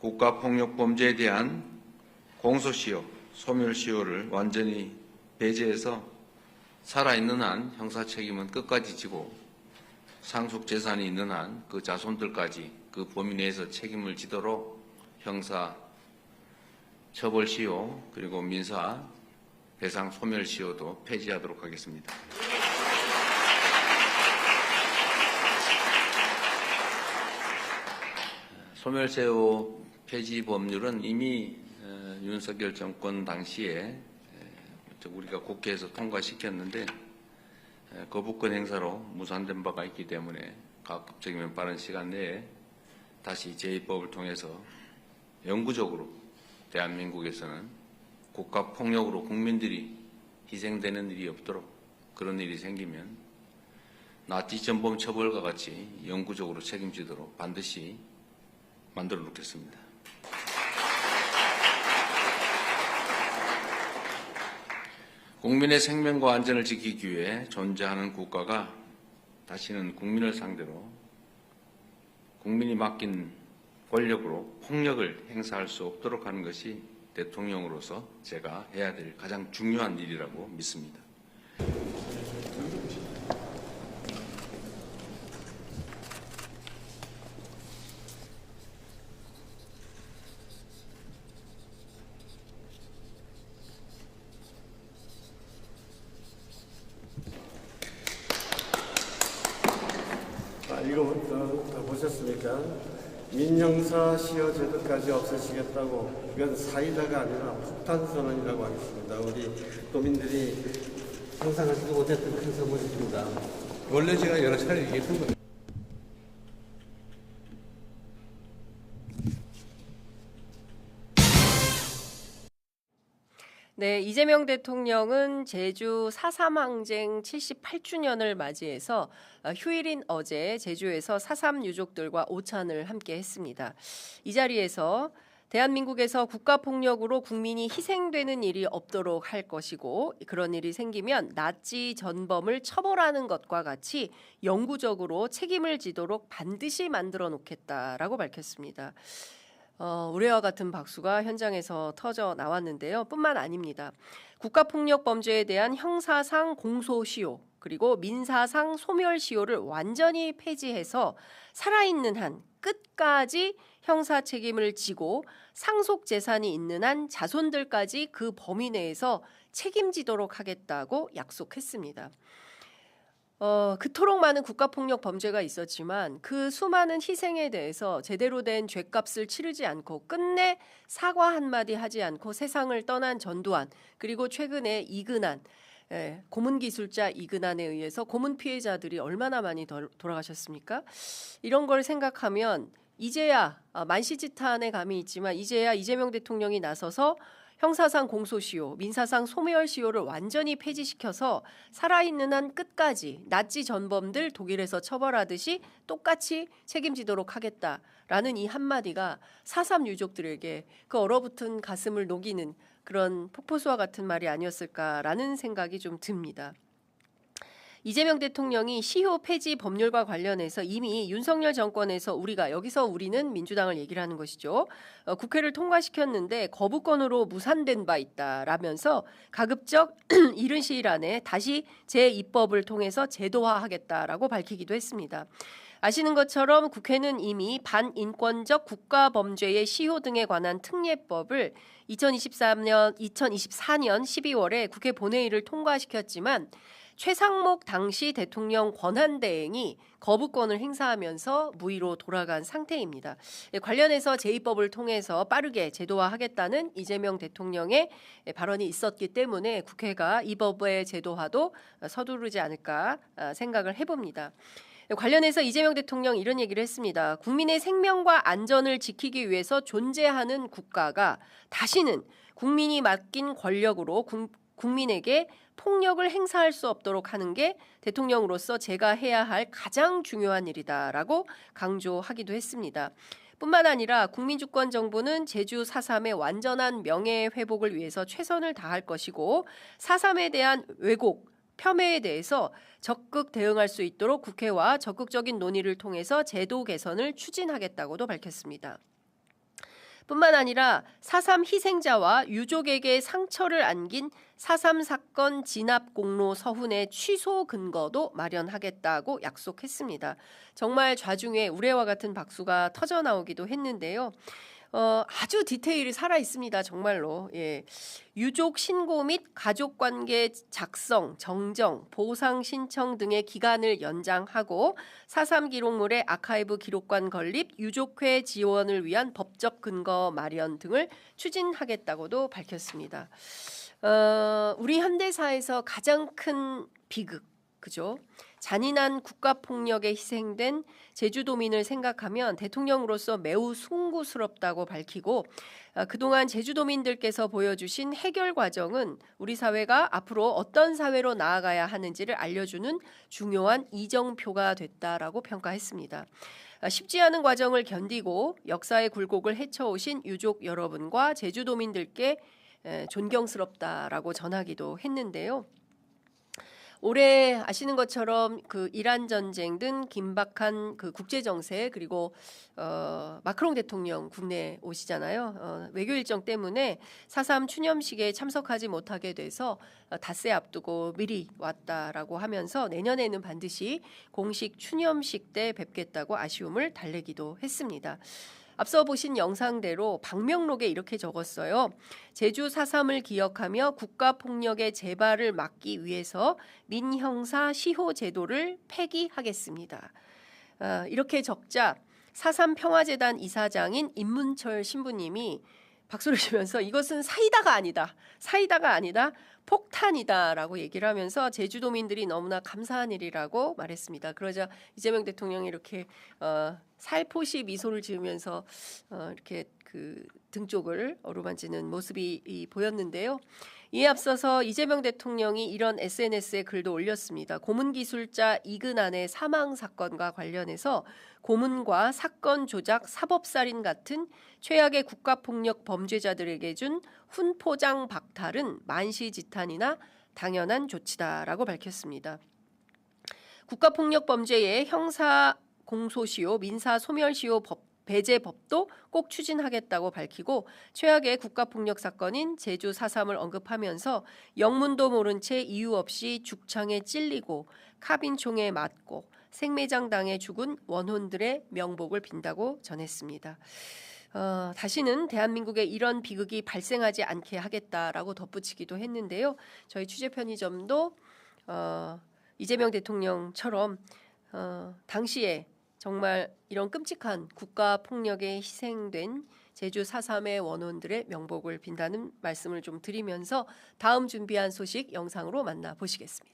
국가폭력범죄에 대한 공소시효, 소멸시효를 완전히 배제해서 살아있는 한 형사책임은 끝까지 지고 상속재산이 있는 한 그 자손들까지 그 범위 내에서 책임을 지도록 형사 처벌시효 그리고 민사 배상 소멸시효도 폐지하도록 하겠습니다. 소멸시효 폐지 법률은 이미 윤석열 정권 당시에 우리가 국회에서 통과시켰는데 거부권 행사로 무산된 바가 있기 때문에 가급적이면 빠른 시간 내에 다시 제2법을 통해서 영구적으로 대한민국에서는 국가폭력으로 국민들이 희생되는 일이 없도록 그런 일이 생기면 나치 전범 처벌과 같이 영구적으로 책임지도록 반드시 만들어 놓겠습니다. 국민의 생명과 안전을 지키기 위해 존재하는 국가가 다시는 국민을 상대로 국민이 맡긴 권력으로 폭력을 행사할 수 없도록 하는 것이 대통령으로서 제가 해야 될 가장 중요한 일이라고 믿습니다. 이거 다 보셨습니까? 민형사 시효 제도까지 없애시겠다고, 이건 사이다가 아니라 폭탄 선언이라고 하겠습니다. 우리 도민들이 상상하지도 못했던 큰 선물입니다. 원래 제가 여러 차례 얘기했던 거예요. 네, 이재명 대통령은 제주 4.3 항쟁 78주년을 맞이해서 휴일인 어제 제주에서 4.3 유족들과 오찬을 함께 했습니다. 이 자리에서 대한민국에서 국가폭력으로 국민이 희생되는 일이 없도록 할 것이고, 그런 일이 생기면 나치 전범을 처벌하는 것과 같이 영구적으로 책임을 지도록 반드시 만들어 놓겠다라고 밝혔습니다. 우레와 같은 박수가 현장에서 터져 나왔는데요. 뿐만 아닙니다. 국가폭력 범죄에 대한 형사상 공소시효 그리고 민사상 소멸시효를 완전히 폐지해서 살아있는 한 끝까지 형사 책임을 지고 상속 재산이 있는 한 자손들까지 그 범위 내에서 책임지도록 하겠다고 약속했습니다. 그토록 많은 국가폭력 범죄가 있었지만 그 수많은 희생에 대해서 제대로 된 죗값을 치르지 않고 끝내 사과 한마디 하지 않고 세상을 떠난 전두환, 그리고 최근에 이근한, 고문기술자 이근한에 의해서 고문 피해자들이 얼마나 많이 돌아가셨습니까? 이런 걸 생각하면 이제야 만시지탄의 감이 있지만 이제야 이재명 대통령이 나서서 형사상 공소시효, 민사상 소멸시효를 완전히 폐지시켜서 살아있는 한 끝까지 나치 전범들 독일에서 처벌하듯이 똑같이 책임지도록 하겠다라는 이 한마디가 4.3 유족들에게 그 얼어붙은 가슴을 녹이는 그런 폭포수와 같은 말이 아니었을까라는 생각이 좀 듭니다. 이재명 대통령이 시효 폐지 법률과 관련해서 이미 윤석열 정권에서 우리는 민주당을 얘기를 하는 것이죠. 국회를 통과시켰는데 거부권으로 무산된 바 있다라면서 가급적 이른 시일 안에 다시 제2법을 통해서 제도화하겠다라고 밝히기도 했습니다. 아시는 것처럼 국회는 이미 반인권적 국가범죄의 시효 등에 관한 특례법을 2024년 12월에 국회 본회의를 통과시켰지만 최상목 당시 대통령 권한대행이 거부권을 행사하면서 무의로 돌아간 상태입니다. 관련해서 제2법을 통해서 빠르게 제도화하겠다는 이재명 대통령의 발언이 있었기 때문에 국회가 이 법의 제도화도 서두르지 않을까 생각을 해봅니다. 관련해서 이재명 대통령 이런 얘기를 했습니다. 국민의 생명과 안전을 지키기 위해서 존재하는 국가가 다시는 국민이 맡긴 권력으로 국민에게 폭력을 행사할 수 없도록 하는 게 대통령으로서 제가 해야 할 가장 중요한 일이다라고 강조하기도 했습니다. 뿐만 아니라 국민주권정부는 제주 4.3의 완전한 명예회복을 위해서 최선을 다할 것이고 4.3에 대한 왜곡, 폄훼에 대해서 적극 대응할 수 있도록 국회와 적극적인 논의를 통해서 제도 개선을 추진하겠다고도 밝혔습니다. 뿐만 아니라 4.3 희생자와 유족에게 상처를 안긴 4.3 사건 진압 공로 서훈의 취소 근거도 마련하겠다고 약속했습니다. 정말 좌중에 우레와 같은 박수가 터져 나오기도 했는데요. 아주 디테일이 살아 있습니다. 정말로. 예. 유족 신고 및 가족관계 작성, 정정, 보상 신청 등의 기간을 연장하고 4.3 기록물의 아카이브 기록관 건립, 유족회 지원을 위한 법적 근거 마련 등을 추진하겠다고도 밝혔습니다. 우리 현대사에서 가장 큰 비극, 그죠? 잔인한 국가폭력에 희생된 제주도민을 생각하면 대통령으로서 매우 숭고스럽다고 밝히고 그동안 제주도민들께서 보여주신 해결 과정은 우리 사회가 앞으로 어떤 사회로 나아가야 하는지를 알려주는 중요한 이정표가 됐다라고 평가했습니다. 쉽지 않은 과정을 견디고 역사의 굴곡을 헤쳐오신 유족 여러분과 제주도민들께 존경스럽다라고 전하기도 했는데요. 올해 아시는 것처럼 그 이란 전쟁 등 긴박한 그 국제 정세 그리고 마크롱 대통령 국내 오시잖아요. 외교 일정 때문에 4.3 추념식에 참석하지 못하게 돼서 닷새 앞두고 미리 왔다라고 하면서 내년에는 반드시 공식 추념식 때 뵙겠다고 아쉬움을 달래기도 했습니다. 앞서 보신 영상대로 방명록에 이렇게 적었어요. 제주 4.3을 기억하며 국가폭력의 재발을 막기 위해서 민형사 시효 제도를 폐기하겠습니다. 이렇게 적자 4.3 평화재단 이사장인 임문철 신부님이 박수를 치면서 이것은 사이다가 아니다. 사이다가 아니다. 폭탄이다라고 얘기를 하면서 제주도민들이 너무나 감사한 일이라고 말했습니다. 그러자 이재명 대통령이 이렇게 살포시 미소를 지으면서 이렇게 그 등 쪽을 어루만지는 모습이 보였는데요. 이에 앞서서 이재명 대통령이 이런 SNS에 글도 올렸습니다. 고문기술자 이근안의 사망 사건과 관련해서 고문과 사건 조작, 사법살인 같은 최악의 국가폭력 범죄자들에게 준 훈포장 박탈은 만시지탄이나 당연한 조치다라고 밝혔습니다. 국가폭력 범죄의 형사 공소시효, 민사 소멸시효 배제법도 꼭 추진하겠다고 밝히고 최악의 국가폭력 사건인 제주 4.3을 언급하면서 영문도 모른 채 이유 없이 죽창에 찔리고 카빈총에 맞고 생매장당해 죽은 원혼들의 명복을 빈다고 전했습니다. 다시는 대한민국에 이런 비극이 발생하지 않게 하겠다라고 덧붙이기도 했는데요. 저희 취재 편의점도 이재명 대통령처럼 당시에 정말 이런 끔찍한 국가폭력에 희생된 제주 4.3의 원혼들의 명복을 빈다는 말씀을 좀 드리면서 다음 준비한 소식 영상으로 만나보시겠습니다.